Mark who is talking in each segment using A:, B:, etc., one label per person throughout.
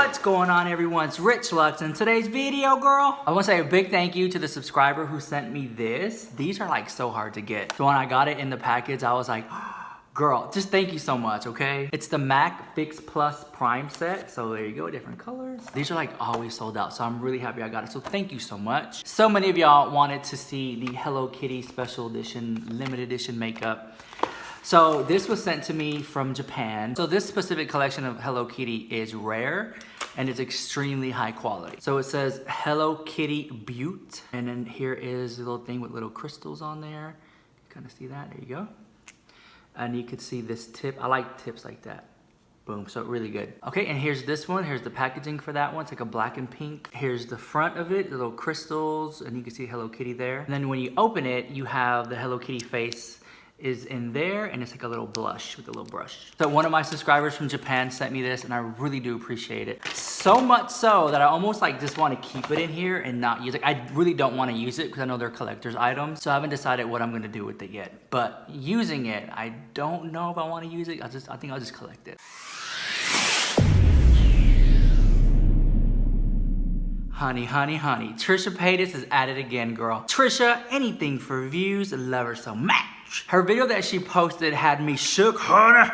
A: What's going on, everyone? It's Rich Lux. In today's video, girl, I want to say a big thank you to the subscriber who sent me this. These are like so hard to get. So when I got it in the package, I was like, girl, just thank you so much, okay? It's the Mac Fix Plus Prime set. So there you go, different colors. These are like always sold out, so I'm really happy I got it. So thank you so much. So many of y'all wanted to see the Hello Kitty special edition, limited edition makeup. So this was sent to me from Japan. So this specific collection of Hello Kitty is rare and it's extremely high quality. So it says Hello Kitty Butte. And then here is a little thing with little crystals on there. You kind of see that, there you go. And you could see this tip. I like tips like that. Boom, so really good. Okay, and here's this one. Here's the packaging for that one. It's like a black and pink. Here's the front of it, the little crystals, and you can see Hello Kitty there. And then when you open it, you have the Hello Kitty face is in there, and it's like a little blush with a little brush. So one of my subscribers from Japan sent me this, and I really do appreciate it. So much so that I almost like just want to keep it in here and not use it. I really don't want to use it because I know they're collector's items. So I haven't decided what I'm gonna do with it yet. But using it, I don't know if I want to use it. I think I'll just collect it. Honey, honey, honey. Trisha Paytas is at it again, girl. Trisha, anything for views, love her so much. Her video that she posted had me shook, honey.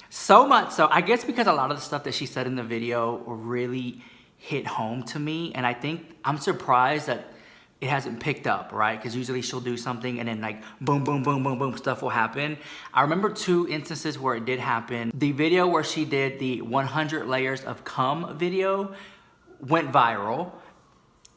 A: So much so, I guess because a lot of the stuff that she said in the video really hit home to me. And I think I'm surprised that it hasn't picked up, right? Because usually she'll do something and then like boom, boom, boom, boom, boom, stuff will happen. I remember 2 instances where it did happen. The video where she did the 100 layers of cum video went viral.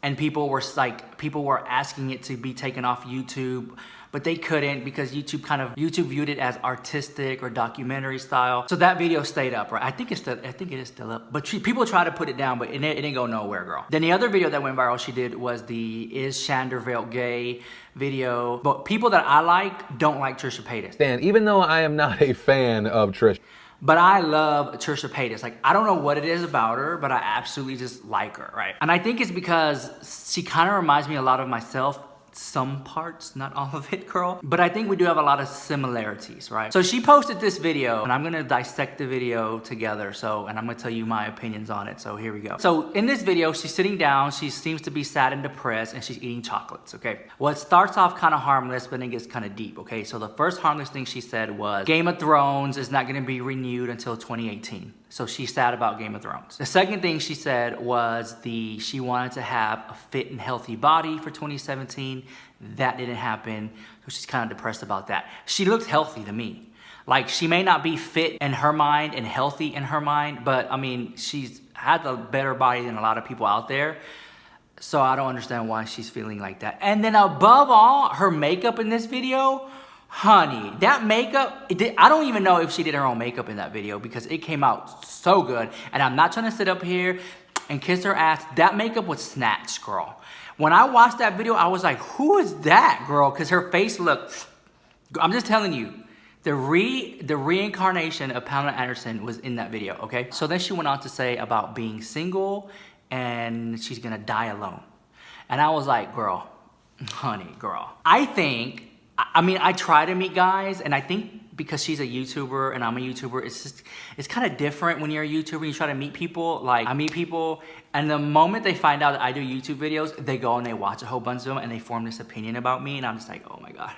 A: And people were asking it to be taken off YouTube, but they couldn't because YouTube viewed it as artistic or documentary style. So that video stayed up, right? I think it is still up. But people try to put it down, but it didn't go nowhere, girl. Then the other video that went viral she did was the Is Chandervelt Gay video. But people that I like don't like Trisha Paytas.
B: Dan, even though I am not a fan of Trish.
A: But I love Trisha Paytas. Like, I don't know what it is about her, but I absolutely just like her, right? And I think it's because she kind of reminds me a lot of myself. Some parts, not all of it, girl. But I think we do have a lot of similarities, right? So she posted this video, and I'm gonna dissect the video together, and I'm gonna tell you my opinions on it, so here we go. So in this video, she's sitting down, she seems to be sad and depressed, and she's eating chocolates, okay? Well, it starts off kind of harmless, but then it gets kind of deep, okay? So the first harmless thing she said was, Game of Thrones is not gonna be renewed until 2018. So she's sad about Game of Thrones. The second thing she said was she wanted to have a fit and healthy body for 2017. That didn't happen, so she's kind of depressed about that. She looks healthy to me. Like, she may not be fit in her mind and healthy in her mind, but I mean, she's had a better body than a lot of people out there. So I don't understand why she's feeling like that. And then above all, her makeup in this video, honey, that makeup, I don't even know if she did her own makeup in that video because it came out so good. And I'm not trying to sit up here and kiss her ass. That makeup was snatched, girl. When I watched that video, I was like, who is that, girl? Because her face looked, I'm just telling you, the reincarnation of Pamela Anderson was in that video, okay? So then she went on to say about being single and she's gonna die alone. And I was like, girl, honey, girl. I mean, I try to meet guys, and I think because she's a YouTuber and I'm a YouTuber, it's kind of different when you're a YouTuber. You try to meet people. Like, I meet people, and the moment they find out that I do YouTube videos, they go and they watch a whole bunch of them, and they form this opinion about me, and I'm just like, oh my God.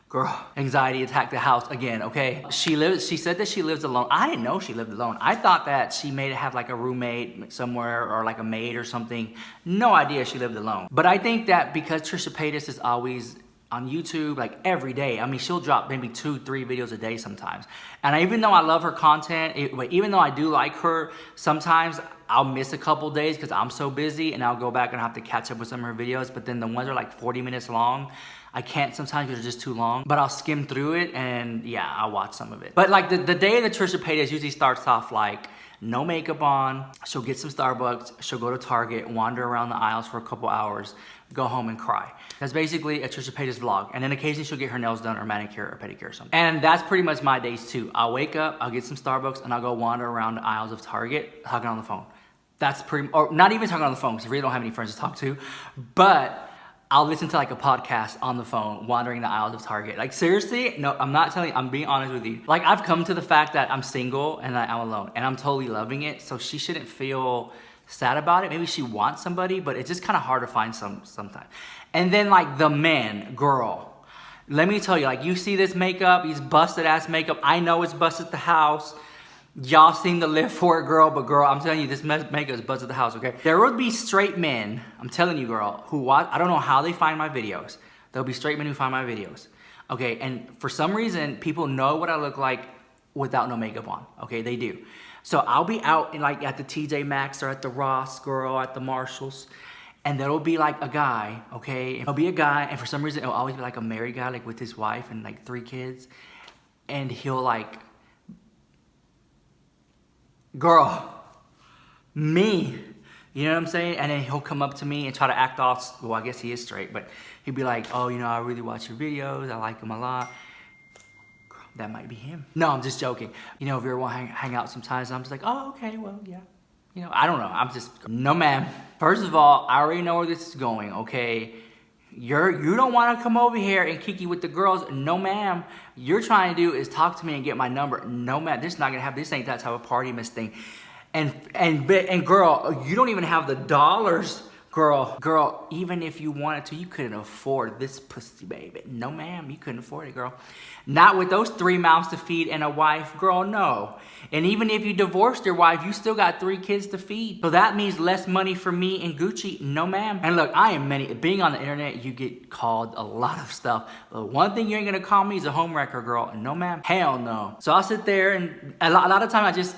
A: Girl, anxiety attacked the house again, okay? She said that she lives alone. I didn't know she lived alone. I thought that she may have like a roommate somewhere or like a maid or something. No idea she lived alone. But I think that because Trisha Paytas is always on YouTube like every day. I mean, she'll drop maybe 2-3 videos a day sometimes. And even though I love her content, even though I do like her, sometimes I'll miss a couple days because I'm so busy and I'll go back and have to catch up with some of her videos. But then the ones are like 40 minutes long. I can't sometimes because they're just too long, but I'll skim through it and yeah, I'll watch some of it. But like the day that Trisha Paytas usually starts off like no makeup on, she'll get some Starbucks, she'll go to Target, wander around the aisles for a couple hours, go home and cry. That's basically a Trisha Paytas vlog. And then occasionally she'll get her nails done or manicure or pedicure or something. And that's pretty much my days too. I'll wake up, I'll get some Starbucks, and I'll go wander around the aisles of Target talking on the phone. That's pretty, or not even talking on the phone because I really don't have any friends to talk to. But I'll listen to like a podcast on the phone, wandering the aisles of Target. Like seriously, no, I'm not telling you, I'm being honest with you. Like I've come to the fact that I'm single and that I'm alone and I'm totally loving it. So she shouldn't feel sad about it. Maybe she wants somebody, but it's just kind of hard to find sometimes. And then like the man, girl, let me tell you, like you see this makeup, these busted ass makeup. I know it's busted the house. Y'all seem to live for it, girl, but girl, I'm telling you, this makeup is busted the house, okay? There will be straight men, I'm telling you, girl, who watch, I don't know how they find my videos. There'll be straight men who find my videos, okay? And for some reason, people know what I look like without no makeup on, okay? They do. So I'll be out in like at the TJ Maxx or at the Ross, girl, at the Marshalls, and there'll be like a guy, okay? It'll be a guy, and for some reason, it'll always be like a married guy, like with his wife and like 3 kids, and he'll like, girl, me, you know what I'm saying? And then he'll come up to me and try to act off, well, I guess he is straight, but he'd be like, oh, you know, I really watch your videos, I like them a lot. Girl, that might be him. No, I'm just joking. You know, if you ever want to hang out sometimes, I'm just like, oh, okay, well, yeah. You know, I don't know, I'm just, no ma'am. First of all, I already know where this is going, okay? You don't want to come over here and kiki with the girls. No, ma'am. You're trying to do is talk to me and get my number. No, ma'am. This is not gonna happen. This ain't that type of party miss thing. And girl, you don't even have the dollars, girl. Even if you wanted to, you couldn't afford this pussy, baby. No, ma'am. You couldn't afford it, girl. Not with those 3 mouths to feed and a wife, girl. No. And even if you divorced your wife, you still got 3 kids to feed. So that means less money for me and Gucci. No, ma'am. And look, being on the internet, you get called a lot of stuff. But one thing you ain't gonna call me is a homewrecker, girl. No, ma'am. Hell no. So I'll sit there and a lot of time I just,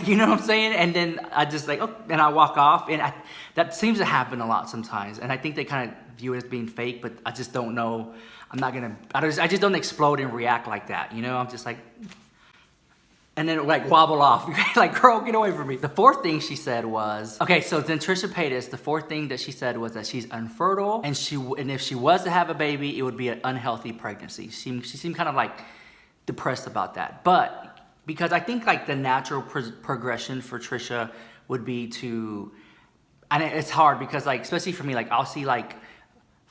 A: you know what I'm saying? And then I just like, oh, and I walk off. And that seems to happen a lot sometimes. And I think they kind of view it as being fake, but I just don't know. I just don't explode and react like that. You know, I'm just like, and then like wobble off. Like, girl, get away from me. The 4th thing she said was, okay, so then Trisha Paytas, the 4th thing that she said was that she's infertile, and if she was to have a baby, it would be an unhealthy pregnancy. She seemed kind of like depressed about that. But because I think like the natural progression for Trisha would be to, and it's hard because like, especially for me, like I'll see like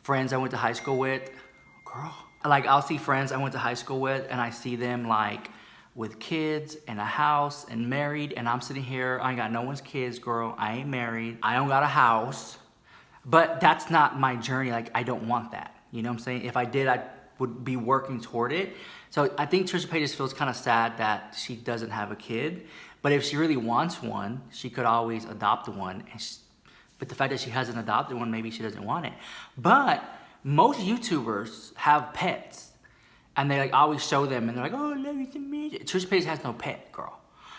A: friends I went to high school with, girl, like I'll see friends I went to high school with and I see them like with kids and a house and married, and I'm sitting here, I ain't got no one's kids, girl, I ain't married, I don't got a house, but that's not my journey. Like I don't want that, you know what I'm saying? If I did, I would be working toward it. So I think Trisha Paytas feels kind of sad that she doesn't have a kid, but if she really wants one, she could always adopt one, but the fact that she hasn't adopted one, maybe she doesn't want it. But most YouTubers have pets. And they like always show them and they're like, oh, let me see. Trisha Paytas has no pet, girl.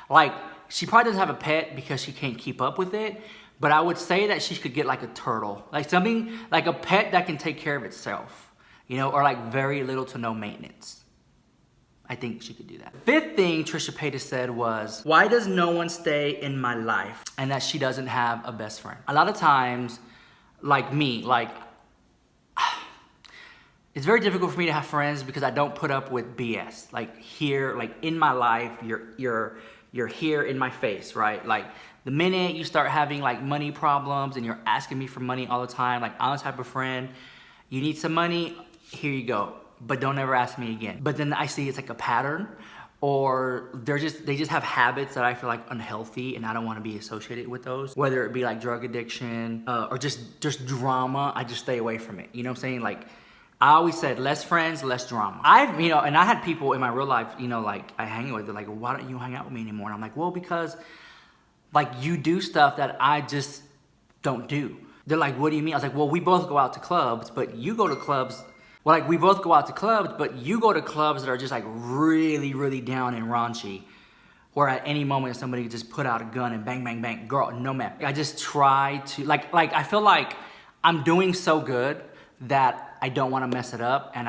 A: Like, she probably doesn't have a pet because she can't keep up with it. But I would say that she could get like a turtle. Like something, like a pet that can take care of itself. You know, or like very little to no maintenance. I think she could do that. 5th thing Trisha Paytas said was, why does no one stay in my life? And that she doesn't have a best friend. A lot of times, like me, like, it's very difficult for me to have friends because I don't put up with BS. Like here, like in my life, you're here in my face, right? Like the minute you start having like money problems and you're asking me for money all the time, like I'm the type of friend, you need some money, here you go. But don't ever ask me again. But then I see it's like a pattern, or they just have habits that I feel like unhealthy and I don't want to be associated with those. Whether it be like drug addiction or just drama, I just stay away from it. You know what I'm saying? Like, I always said less friends, less drama. And I had people in my real life, you know, like I hang with, they're like, why don't you hang out with me anymore? And I'm like, well, because like you do stuff that I just don't do. They're like, what do you mean? I was like, well, we both go out to clubs, but you go to clubs. Well, like we both go out to clubs, but you go to clubs that are just like really, really down and raunchy. Where at any moment somebody could just put out a gun and bang, bang, bang. Girl, no man. I just try to, like I feel like I'm doing so good that I don't want to mess it up, and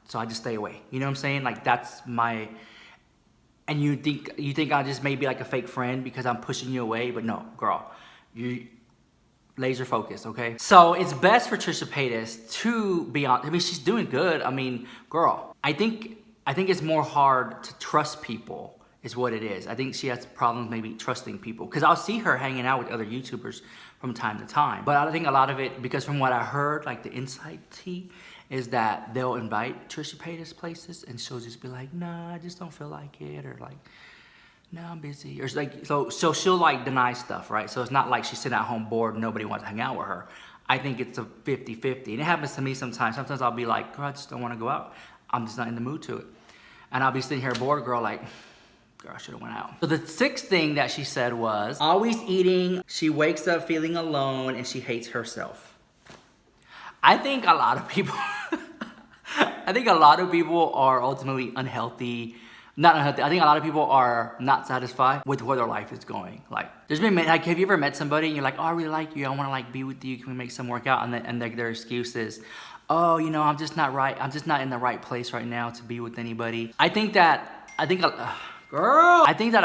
A: so I just stay away. You know what I'm saying? Like that's my, and you think I just may be like a fake friend because I'm pushing you away, but no, girl, you laser focus, okay? So it's best for Trisha Paytas to be on, I mean, she's doing good. I mean, girl, I think it's more hard to trust people, is what it is. I think she has problems maybe trusting people, because I'll see her hanging out with other YouTubers from time to time. But I think a lot of it, because from what I heard, like the inside tea, is that they'll invite Trisha Paytas places and she'll just be like, nah, I just don't feel like it, or like, no, I'm busy. Or it's like, so she'll like deny stuff, right? So it's not like she's sitting at home bored and nobody wants to hang out with her. I think it's a 50-50. And it happens to me sometimes. Sometimes I'll be like, girl, I just don't want to go out. I'm just not in the mood to it. And I'll be sitting here bored, girl, like, girl, I should have went out. So the sixth thing that she said was, always eating, she wakes up feeling alone, and she hates herself. I think a lot of people, are ultimately unhealthy. Not unhealthy. I think a lot of people are not satisfied with where their life is going. Like, there's been, like, have you ever met somebody and you're like, oh, I really like you. I want to like be with you. Can we make some work out? And their excuse is, oh, you know, I'm just not right. I'm just not in the right place right now to be with anybody. I think that a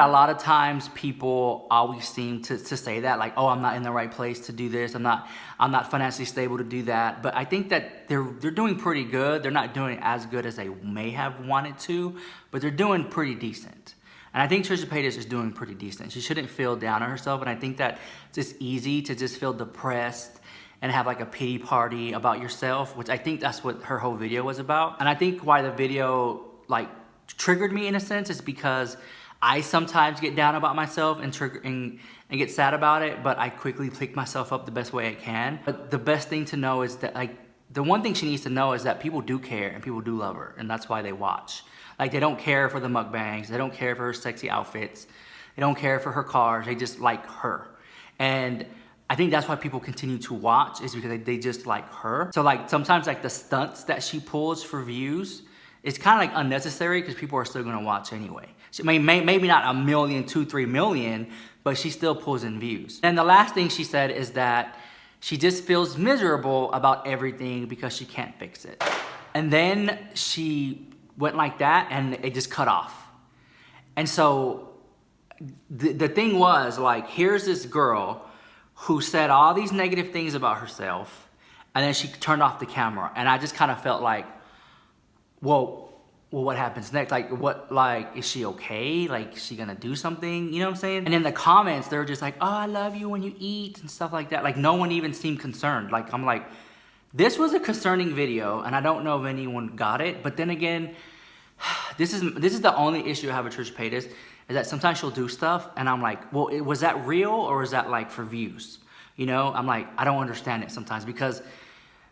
A: lot of times people always seem to say that, like, oh, I'm not in the right place to do this. I'm not financially stable to do that. But I think that they're doing pretty good. They're not doing as good as they may have wanted to, but they're doing pretty decent. And I think Trisha Paytas is doing pretty decent. She shouldn't feel down on herself. And I think that it's just easy to just feel depressed and have like a pity party about yourself, which I think that's what her whole video was about. And I think why the video like triggered me in a sense is because I sometimes get down about myself and get sad about it, but I quickly pick myself up the best way I can. But the best thing to know is that, like, the one thing she needs to know is that people do care and people do love her, and that's why they watch. Like, they don't care for the mukbangs, they don't care for her sexy outfits, they don't care for her cars, they just like her. And I think that's why people continue to watch, is because they just like her. So like sometimes like the stunts that she pulls for views, it's kind of like unnecessary because people are still gonna watch anyway. She maybe not 1 million, 2, 3 million, but she still pulls in views. And the last thing she said is that she just feels miserable about everything because she can't fix it. And then she went like that and it just cut off. And so the thing was, like, here's this girl who said all these negative things about herself, and then she turned off the camera. And I just kind of felt like, well, what happens next? Like, is she okay? Like, is she gonna do something? You know what I'm saying? And in the comments, they were just like, oh, I love you when you eat and stuff like that. Like, no one even seemed concerned. Like, I'm like, this was a concerning video, and I don't know if anyone got it. But then again, this is the only issue I have with Trisha Paytas, is that sometimes she'll do stuff, and I'm like, well, was that real, or is that like for views? You know, I'm like, I don't understand it sometimes, because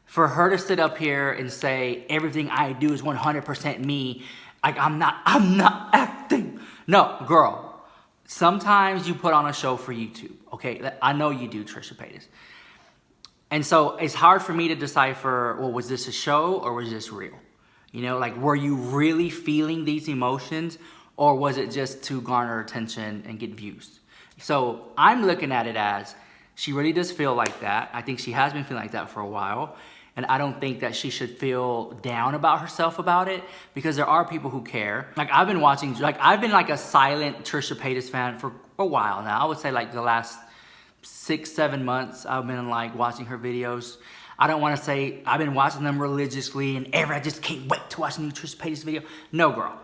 A: for her to sit up here and say everything I do is 100% me, like I'm not acting. No, girl, sometimes you put on a show for YouTube, okay? I know you do, Trisha Paytas. And so it's hard for me to decipher, well, was this a show or was this real? You know, like, were you really feeling these emotions, or was it just to garner attention and get views? So I'm looking at it as she really does feel like that. I think she has been feeling like that for a while. And I don't think that she should feel down about herself about it, because there are people who care. Like, I've been watching, like, I've been like a silent Trisha Paytas fan for a while now. I would say like the last 6-7 months I've been like watching her videos. I don't want to say I've been watching them religiously and I just can't wait to watch a new Trisha Paytas video. No, girl.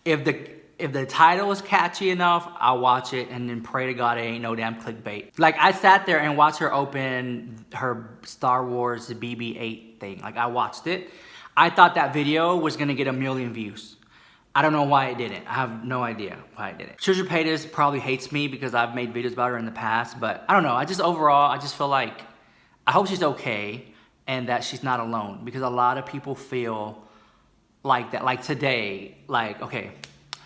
A: If the title is catchy enough, I'll watch it and then pray to God it ain't no damn clickbait. Like, I sat there and watched her open her Star Wars BB-8 thing. Like, I watched it. I thought that video was gonna get 1 million views. I don't know why it didn't. I have no idea why it didn't. Trisha Paytas probably hates me because I've made videos about her in the past, but I don't know. Overall, I just feel like, I hope she's okay and that she's not alone, because a lot of people feel like that. Like today, like, okay,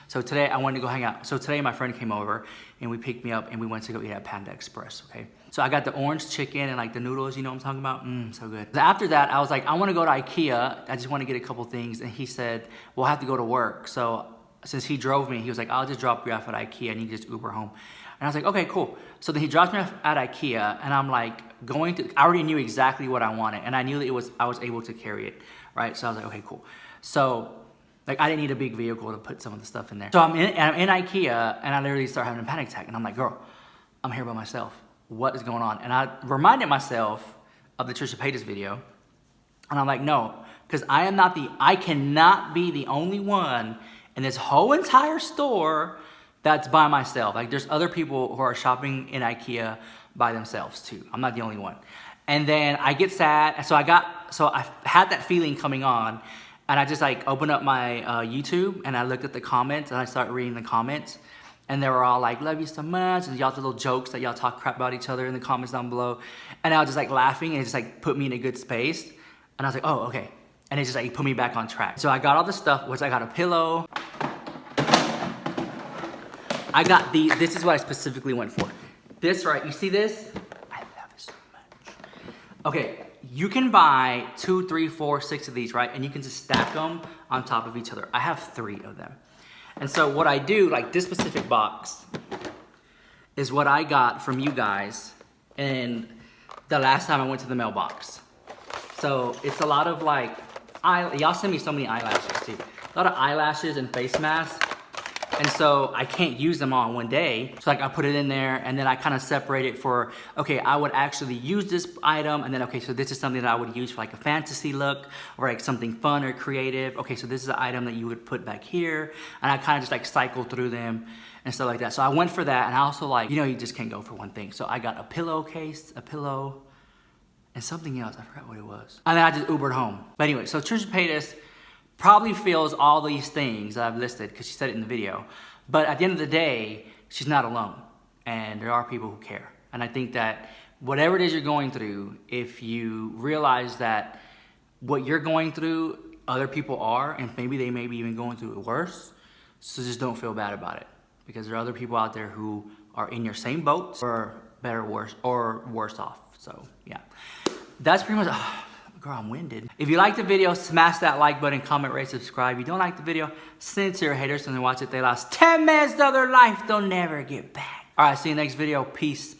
A: so today I wanted to go hang out. So today my friend came over and we picked me up and we went to go eat at Panda Express, okay? So I got the orange chicken and like the noodles, you know what I'm talking about? So good. After that, I was like, I want to go to IKEA. I just want to get a couple things. And he said, well, I have to go to work. So since he drove me, he was like, I'll just drop you off at IKEA and you can just Uber home. And I was like, okay, cool. So then he dropped me off at IKEA and I'm like I already knew exactly what I wanted. And I knew that I was able to carry it, right? So I was like, okay, cool. So like, I didn't need a big vehicle to put some of the stuff in there. So I'm in IKEA and I literally start having a panic attack. And I'm like, girl, I'm here by myself. What is going on? And I reminded myself of the Trisha Paytas video. And I'm like, no, because I cannot be the only one in this whole entire store that's by myself. Like there's other people who are shopping in IKEA by themselves too. I'm not the only one. And then I get sad. So I had that feeling coming on, and I just like opened up my YouTube and I looked at the comments and I started reading the comments. And they were all like, love you so much. And y'all little jokes that y'all talk crap about each other in the comments down below. And I was just like laughing, and it just like put me in a good space. And I was like, oh, okay. And it just like put me back on track. So I got all the stuff, which I got a pillow. I got this is what I specifically went for. This, right, you see this? I love it so much. Okay, you can buy 2, 3, 4, 6 of these, right? And you can just stack them on top of each other. I have 3 of them. And so what I do, like this specific box, is what I got from you guys and the last time I went to the mailbox. So it's a lot of like, y'all send me so many eyelashes too. A lot of eyelashes and face masks. And so I can't use them all in one day. So like I put it in there and then I kind of separate it for, okay, I would actually use this item. And then, okay, so this is something that I would use for like a fantasy look or like something fun or creative. Okay, so this is an item that you would put back here. And I kind of just like cycle through them and stuff like that. So I went for that. And I also like, you know, you just can't go for one thing. So I got a pillowcase, a pillow, and something else. I forgot what it was. And then I just Ubered home. But anyway, so Trisha Paytas probably feels all these things that I've listed because she said it in the video. But at the end of the day, she's not alone. And there are people who care. And I think that whatever it is you're going through, if you realize that what you're going through, other people are, and maybe they may be even going through it worse, so just don't feel bad about it. Because there are other people out there who are in your same boat or better, worse, or worse off. So yeah, that's pretty much, girl, I'm winded. If you like the video, smash that like button, comment, rate, subscribe. If you don't like the video, send it to your haters and then watch it. They lost 10 minutes of their life. They'll never get back. All right, see you next video. Peace.